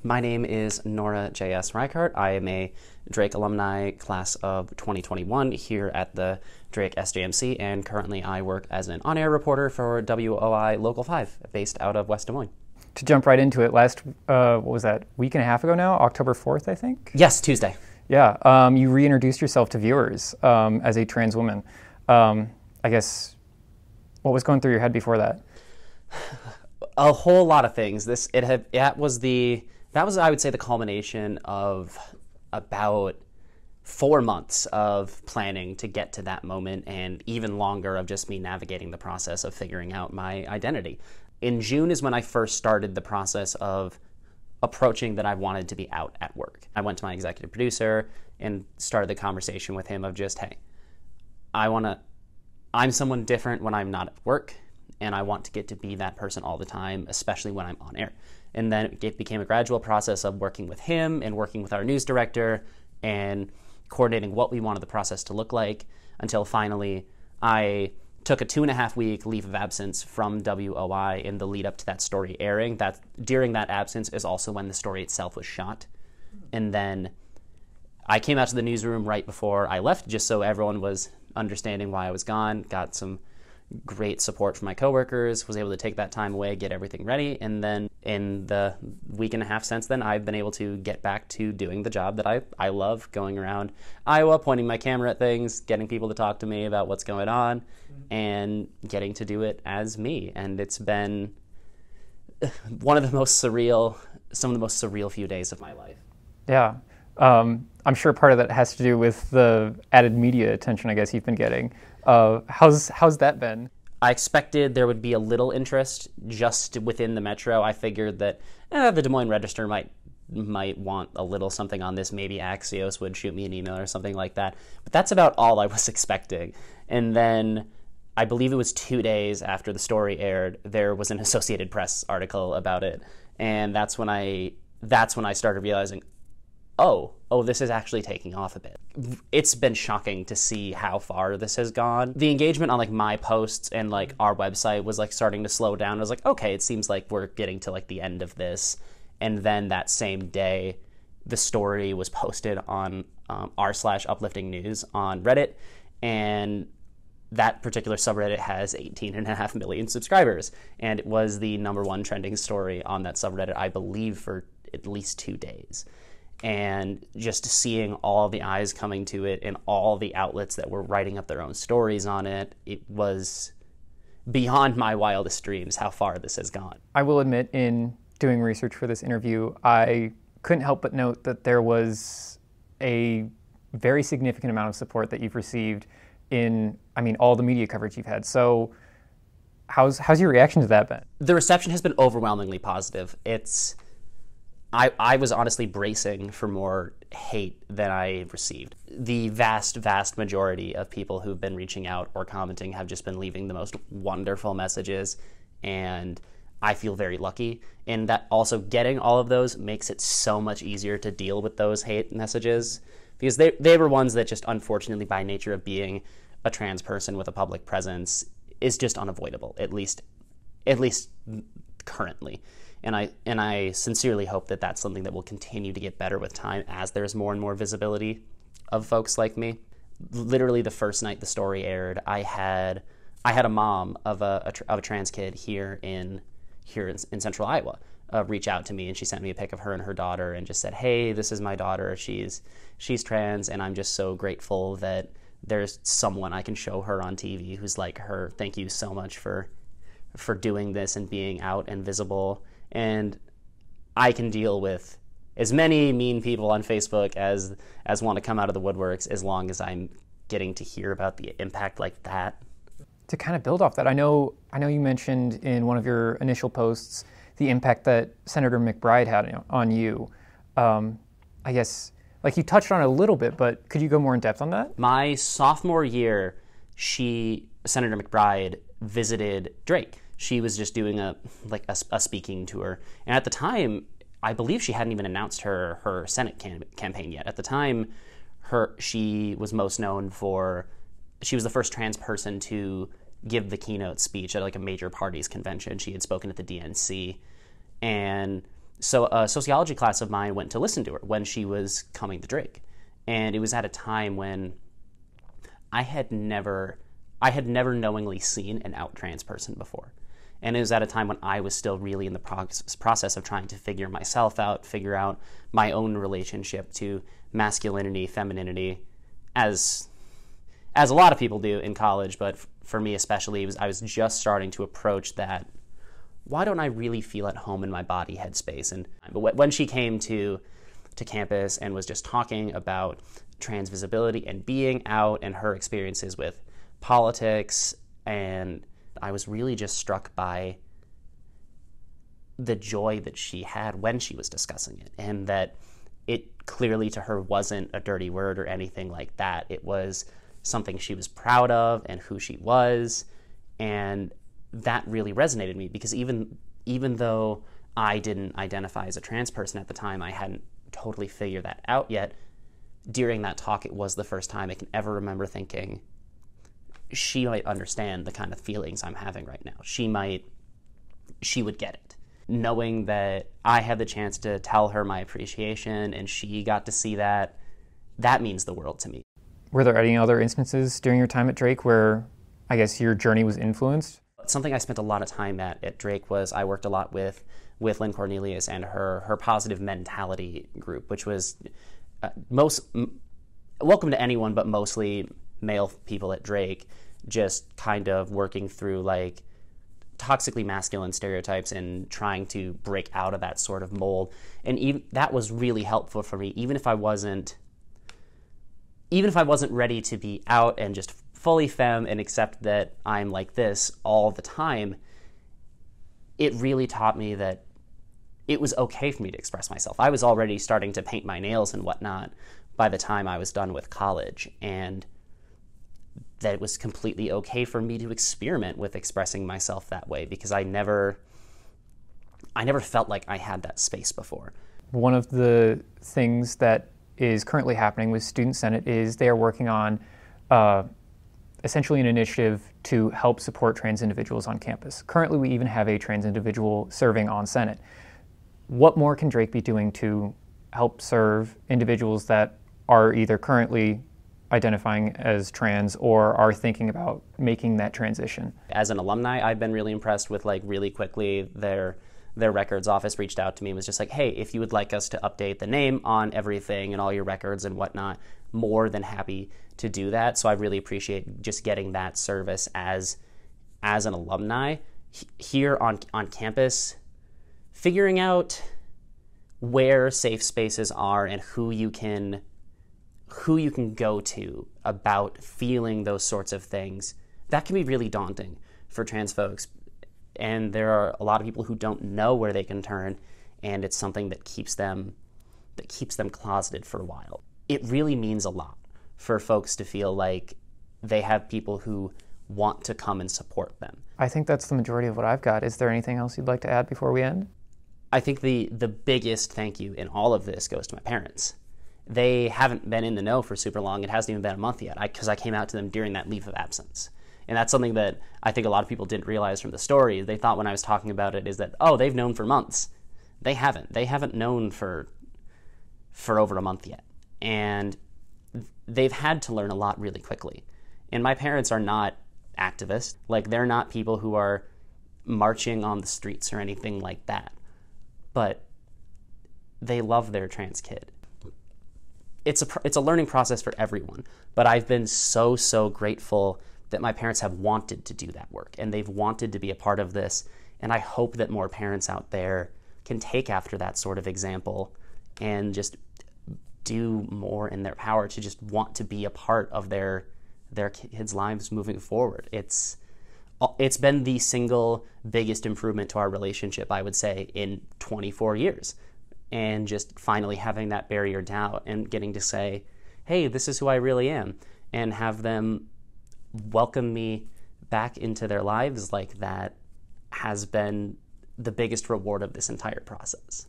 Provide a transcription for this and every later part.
My name is Nora J.S. Reichardt. I am a Drake alumni class of 2021 here at the Drake SJMC, and currently I work as an on-air reporter for WOI Local 5, based out of West Des Moines. To jump right into it, what was that, week and a half ago now? October 4th, I think? Yes, Tuesday. Yeah, you reintroduced yourself to viewers as a trans woman. I guess, what was going through your head before that? A whole lot of things. That was I would say the culmination of about 4 months of planning to get to that moment, and even longer of just me navigating the process of figuring out my identity. In June is when I first started the process of approaching that I wanted to be out at work. I went to my executive producer and started the conversation with him of just, hey, I'm someone different when I'm not at work, and I want to get to be that person all the time, especially when I'm on air. And then it became a gradual process of working with him and working with our news director and coordinating what we wanted the process to look like, until finally I took a 2.5-week leave of absence from WOI in the lead up to that story airing. That during that absence is also when the story itself was shot. And then I came out to the newsroom right before I left, just so everyone was understanding why I was gone. Got some great support from my coworkers, was able to take that time away, get everything ready, and then in the week and a half since then, I've been able to get back to doing the job that I love, going around Iowa, pointing my camera at things, getting people to talk to me about what's going on, and getting to do it as me. And it's been some of the most surreal few days of my life. Yeah. I'm sure part of that has to do with the added media attention I guess you've been getting. How's that been? I expected there would be a little interest just within the metro. I figured that the Des Moines Register might want a little something on this. Maybe Axios would shoot me an email or something like that. But that's about all I was expecting. And then I believe it was 2 days after the story aired, there was an Associated Press article about it. And that's when I started realizing, oh, this is actually taking off a bit. It's been shocking to see how far this has gone. The engagement on my posts and our website was starting to slow down. I was like, okay, it seems like we're getting to the end of this. And then that same day, the story was posted on r/uplifting news on Reddit, and that particular subreddit has 18.5 million subscribers, and it was the #1 trending story on that subreddit, I believe, for at least 2 days. And just seeing all the eyes coming to it and all the outlets that were writing up their own stories on it, it was beyond my wildest dreams how far this has gone. I will admit, in doing research for this interview, I couldn't help but note that there was a very significant amount of support that you've received in, all the media coverage you've had. So how's your reaction to that been? The reception has been overwhelmingly positive. I was honestly bracing for more hate than I received. The vast majority of people who've been reaching out or commenting have just been leaving the most wonderful messages, and I feel very lucky. And that also, getting all of those makes it so much easier to deal with those hate messages, because they were ones that just, unfortunately, by nature of being a trans person with a public presence, is just unavoidable, at least currently. And I sincerely hope that that's something that will continue to get better with time as there's more and more visibility of folks like me. Literally the first night the story aired, I had a mom of a trans kid here in central Iowa reach out to me, and she sent me a pic of her and her daughter and just said, hey, this is my daughter, she's trans, and I'm just so grateful that there's someone I can show her on TV who's like her. Thank you so much for doing this and being out and visible. And I can deal with as many mean people on Facebook as want to come out of the woodworks, as long as I'm getting to hear about the impact like that. To kind of build off that, I know you mentioned in one of your initial posts the impact that Senator McBride had on you. I guess, you touched on it a little bit, but could you go more in depth on that? My sophomore year, Senator McBride, visited Drake. She was just doing a speaking tour, and at the time, I believe she hadn't even announced her Senate campaign yet. At the time, she was most known for, she was the first trans person to give the keynote speech at a major party's convention. She had spoken at the DNC, and So a sociology class of mine went to listen to her when she was coming to Drake. And it was at a time when I had never knowingly seen an out trans person before. And it was at a time when I was still really in the process of trying to figure myself out, figure out my own relationship to masculinity, femininity, as a lot of people do in college, but for me especially, I was just starting to approach that, why don't I really feel at home in my body headspace? And but when she came to campus and was just talking about trans visibility and being out and her experiences with politics, and I was really just struck by the joy that she had when she was discussing it, and that it clearly to her wasn't a dirty word or anything like that. It was something she was proud of and who she was, and that really resonated with me, because even though I didn't identify as a trans person at the time, I hadn't totally figured that out yet. During that talk, it was the first time I can ever remember thinking, she might understand the kind of feelings I'm having right now. She would get it. Knowing that I had the chance to tell her my appreciation and she got to see that means the world to me. Were there any other instances during your time at Drake where I guess your journey was influenced? Something I spent a lot of time at Drake was I worked a lot with Lynn Cornelius and her positive mentality group, which was welcome to anyone, but mostly male people at Drake, just kind of working through like toxically masculine stereotypes and trying to break out of that sort of mold. And even that was really helpful for me, even if I wasn't ready to be out and just fully femme and accept that I'm like this all the time. It really taught me that it was okay for me to express myself. I was already starting to paint my nails and whatnot by the time I was done with college, and that it was completely okay for me to experiment with expressing myself that way, because I never felt like I had that space before. One of the things that is currently happening with Student Senate is they are working on essentially an initiative to help support trans individuals on campus. Currently, we even have a trans individual serving on Senate. What more can Drake be doing to help serve individuals that are either currently identifying as trans or are thinking about making that transition? As an alumni, I've been really impressed with, like, really quickly their records office reached out to me and was just like, hey, if you would like us to update the name on everything and all your records and whatnot, more than happy to do that. So I really appreciate just getting that service as an alumni. Here on campus, figuring out where safe spaces are and who you can go to about feeling those sorts of things, that can be really daunting for trans folks. And there are a lot of people who don't know where they can turn, and it's something that keeps them closeted for a while. It really means a lot for folks to feel like they have people who want to come and support them. I think that's the majority of what I've got. Is there anything else you'd like to add before we end? I think the biggest thank you in all of this goes to my parents. They haven't been in the know for super long. It hasn't even been a month yet, because I came out to them during that leave of absence. And that's something that I think a lot of people didn't realize from the story. They thought when I was talking about it is that, oh, they've known for months. They haven't. They haven't known for over a month yet. And they've had to learn a lot really quickly. And my parents are not activists. Like, they're not people who are marching on the streets or anything like that. But they love their trans kid. It's a learning process for everyone. But I've been so grateful that my parents have wanted to do that work, and they've wanted to be a part of this. And I hope that more parents out there can take after that sort of example and just do more in their power to just want to be a part of their kids' lives moving forward. It's been the single biggest improvement to our relationship, I would say, in 24 years. And just finally having that barrier down and getting to say, hey, this is who I really am, and have them welcome me back into their lives like that has been the biggest reward of this entire process.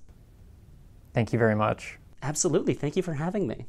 Thank you very much. Absolutely. Thank you for having me.